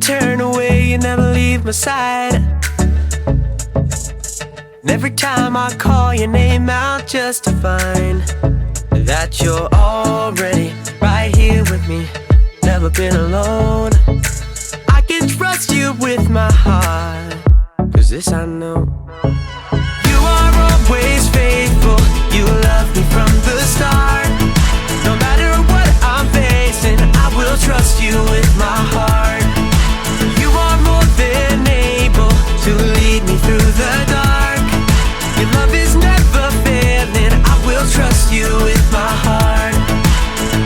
turn away, you never leave my side. And every time I call your name out just to find that you're already right here with me, never been alone. I can trust you with my heart, 'cause this I know. You are always faithful, you love me from the start. No matter what I'm facing, I will trust you with my heart. You are more than able to lead me through the dark. Your love is never failing, I will trust you with my heart.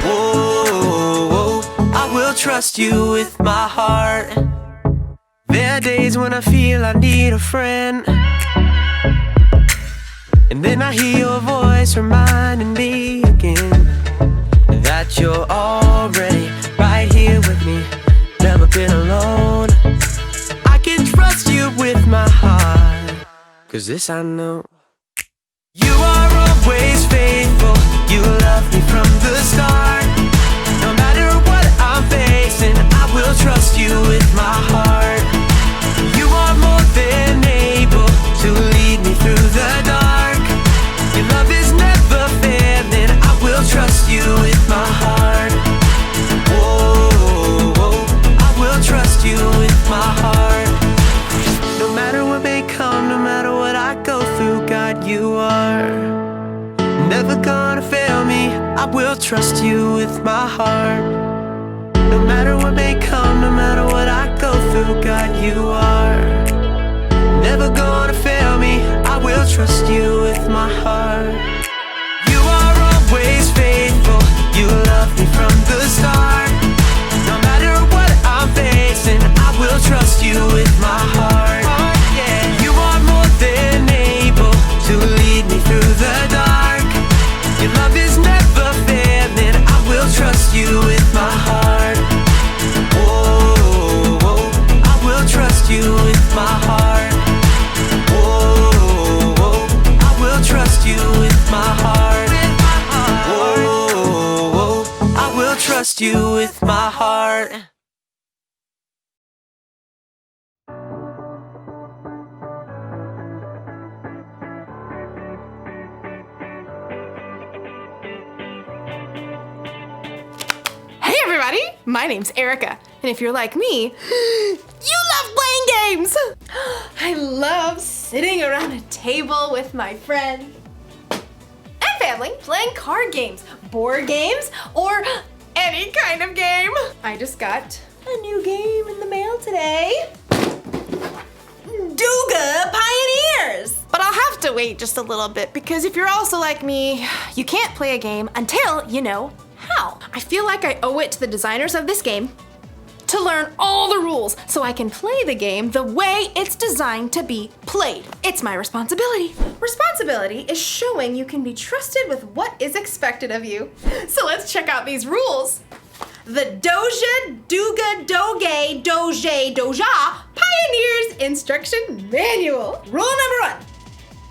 Oh, I will trust you with my heart. There are days when I feel I need a friend, and then I hear your voice reminding me again that you're already right here with me, never been alone. I can trust you with my heart, 'cause this I know. You are always faithful, you love me from the start. No matter what I'm facing, I will trust you with my heart. You are more than able to lead me through the dark. Your love is never failing, I will trust you with my heart. Whoa, I will trust you with my heart. No matter what may come, no matter what I go through, God, you are never gonna fail me, I will trust you with my heart. No matter what may come, no matter what I go through, God, you are never gonna fail me, I will trust you with my heart. You are always faithful, you love me from the start. No matter what I'm facing, I will trust you with my heart. You are more than able to lead me through the dark. Your love is never failing, I will trust you with my heart. Oh, I will trust you with my heart. Oh, I will trust you with my heart. Oh, I will trust you with my heart. Hey everybody, my name's Erica, and if you're like me, you love playing games! I love sitting around a table with my friends and family playing card games, board games, or any kind of game. I just got a new game in the mail today. Duga Pioneers! But I'll have to wait just a little bit because if you're also like me, you can't play a game until you know how. I feel like I owe it to the designers of this game to learn all the rules so I can play the game the way it's designed to be played. It's my responsibility. Responsibility is showing you can be trusted with what is expected of you. So let's check out these rules. The Doja, Duga, Doge, Doje, Doja Pioneers Instruction Manual. Rule number 1.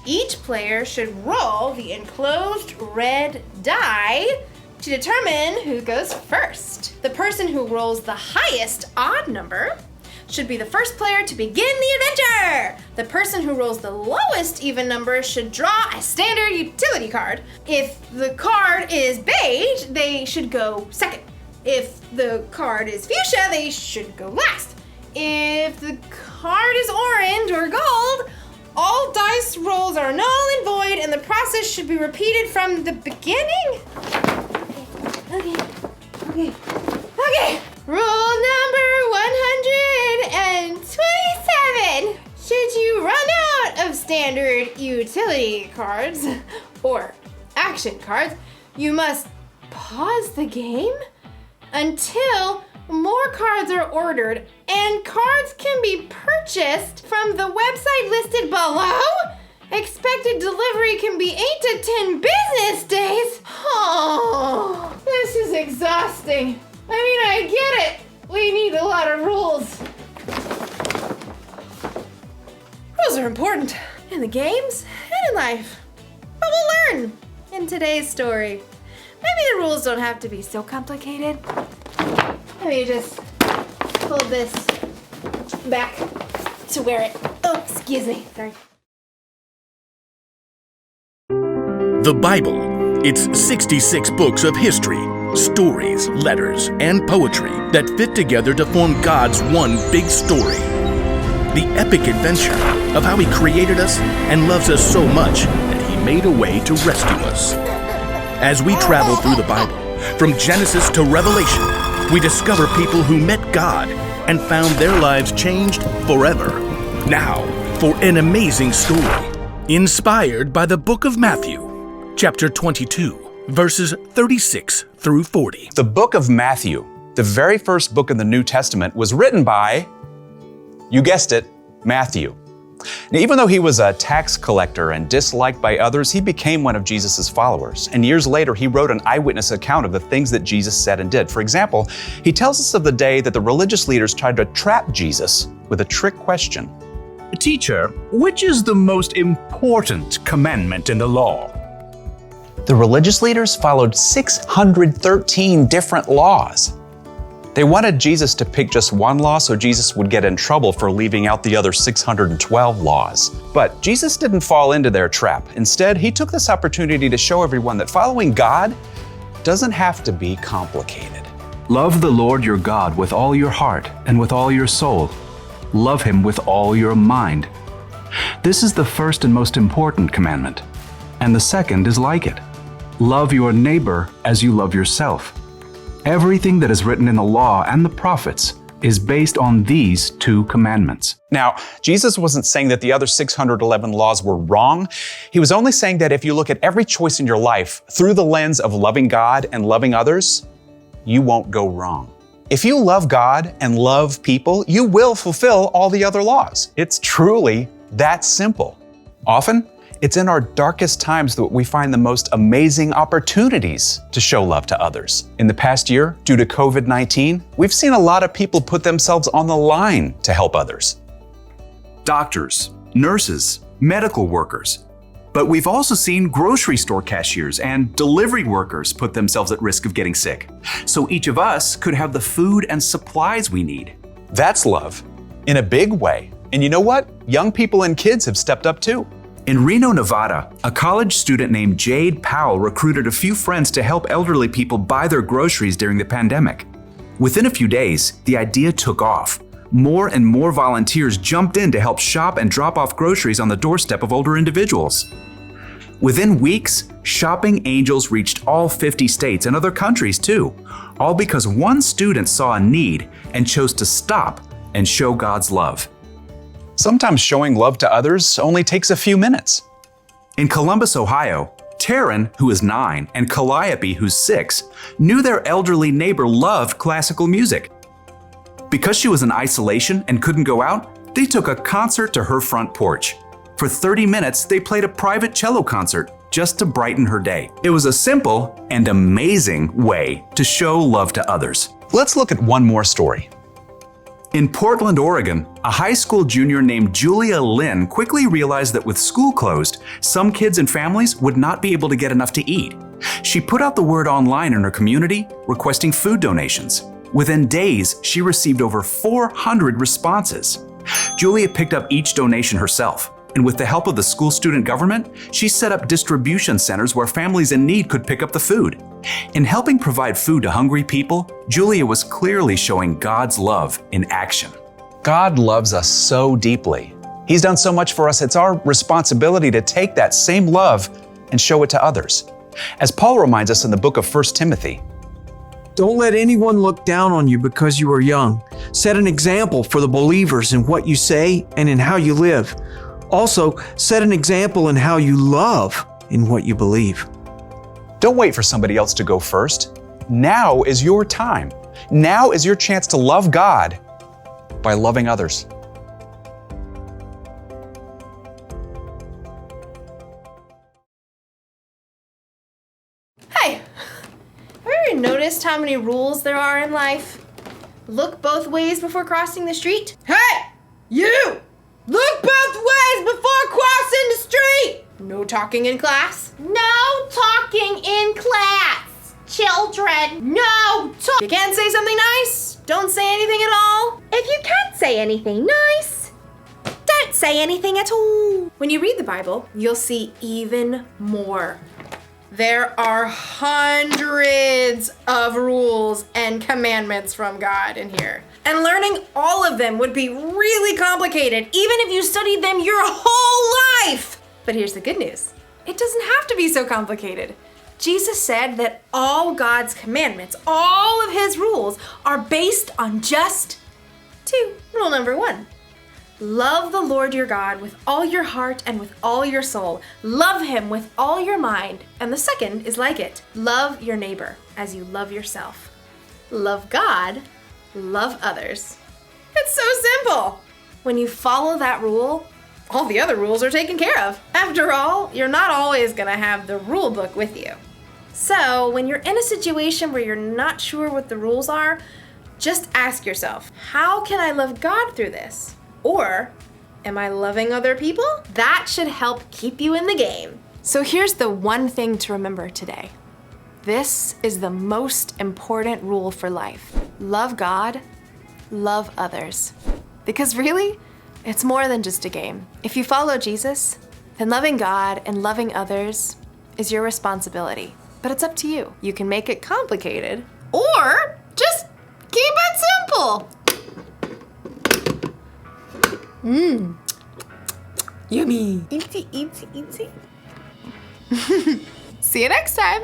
Each player should roll the enclosed red die to determine who goes first. The person who rolls the highest odd number should be the first player to begin the adventure. The person who rolls the lowest even number should draw a standard utility card. If the card is beige, they should go second. If the card is fuchsia, they should go last. If the card is orange or gold, all dice rolls are null and void and the process should be repeated from the beginning. Okay. Rule number 127. Should you run out of standard utility cards or action cards, you must pause the game until more cards are ordered and cards can be purchased from the website listed below. Expected delivery can be 8 to 10 business days. Oh, this is exhausting. I mean, I get it. We need a lot of rules. Rules are important in the games and in life. But we'll learn in today's story. Maybe the rules don't have to be so complicated. Let me just hold this back to wear it. Oh, excuse me. Sorry. The Bible. It's 66 books of history, stories, letters, and poetry that fit together to form God's one big story. The epic adventure of how He created us and loves us so much that He made a way to rescue us. As we travel through the Bible, from Genesis to Revelation, we discover people who met God and found their lives changed forever. Now, for an amazing story, inspired by the book of Matthew, chapter 22, verses 36 through 40. The book of Matthew, the very first book in the New Testament, was written by, you guessed it, Matthew. Now, even though he was a tax collector and disliked by others, he became one of Jesus' followers. And years later, he wrote an eyewitness account of the things that Jesus said and did. For example, he tells us of the day that the religious leaders tried to trap Jesus with a trick question. Teacher, which is the most important commandment in the law? The religious leaders followed 613 different laws. They wanted Jesus to pick just one law so Jesus would get in trouble for leaving out the other 612 laws. But Jesus didn't fall into their trap. Instead, he took this opportunity to show everyone that following God doesn't have to be complicated. Love the Lord your God with all your heart and with all your soul. Love Him with all your mind. This is the first and most important commandment. And the second is like it. Love your neighbor as you love yourself. Everything that is written in the law and the prophets is based on these two commandments. Now, Jesus wasn't saying that the other 611 laws were wrong. He was only saying that if you look at every choice in your life through the lens of loving God and loving others, you won't go wrong. If you love God and love people, you will fulfill all the other laws. It's truly that simple. Often, it's in our darkest times that we find the most amazing opportunities to show love to others. In the past year, due to COVID-19, we've seen a lot of people put themselves on the line to help others. Doctors, nurses, medical workers. But we've also seen grocery store cashiers and delivery workers put themselves at risk of getting sick. So each of us could have the food and supplies we need. That's love in a big way. And you know what? Young people and kids have stepped up too. In Reno, Nevada, a college student named Jade Powell recruited a few friends to help elderly people buy their groceries during the pandemic. Within a few days, the idea took off. More and more volunteers jumped in to help shop and drop off groceries on the doorstep of older individuals. Within weeks, Shopping Angels reached all 50 states and other countries too, all because one student saw a need and chose to stop and show God's love. Sometimes showing love to others only takes a few minutes. In Columbus, Ohio, Taryn, who is 9, and Calliope, who's 6, knew their elderly neighbor loved classical music. Because she was in isolation and couldn't go out, they took a concert to her front porch. For 30 minutes, they played a private cello concert just to brighten her day. It was a simple and amazing way to show love to others. Let's look at one more story. In Portland, Oregon, a high school junior named Julia Lynn quickly realized that with school closed, some kids and families would not be able to get enough to eat. She put out the word online in her community, requesting food donations. Within days, she received over 400 responses. Julia picked up each donation herself, and with the help of the school student government, she set up distribution centers where families in need could pick up the food. In helping provide food to hungry people, Julia was clearly showing God's love in action. God loves us so deeply. He's done so much for us, it's our responsibility to take that same love and show it to others. As Paul reminds us in the book of 1 Timothy, "Don't let anyone look down on you because you are young. Set an example for the believers in what you say and in how you live. Also, set an example in how you love in what you believe." don't wait for somebody else to go first. Now is your time. Now is your chance to love God by loving others. Hey, have you ever noticed how many rules there are in life? Look both ways before crossing the street. Hey, you! Look both ways before crossing the street! No talking in class. No talking in class. Check. children. No talk. You can't say something nice? Don't say anything at all? If you can't say anything nice, don't say anything at all. When you read the Bible, you'll see even more. There are hundreds of rules and commandments from God in here. And learning all of them would be really complicated, even if you studied them your whole life. But here's the good news. It doesn't have to be so complicated. Jesus said that all God's commandments, all of his rules, are based on just two. Rule number 1. Love the Lord your God with all your heart and with all your soul. Love him with all your mind. And the second is like it. Love your neighbor as you love yourself. Love God, love others. It's so simple. When you follow that rule, all the other rules are taken care of. After all, you're not always gonna have the rule book with you. So when you're in a situation where you're not sure what the rules are, just ask yourself, how can I love God through this? Or, am I loving other people? That should help keep you in the game. So here's the one thing to remember today. This is the most important rule for life. Love God, love others. Because really, it's more than just a game. If you follow Jesus, then loving God and loving others is your responsibility. But it's up to you. You can make it complicated, or just keep it simple. Yummy. Eatsy, eatsy, eatsy. See you next time.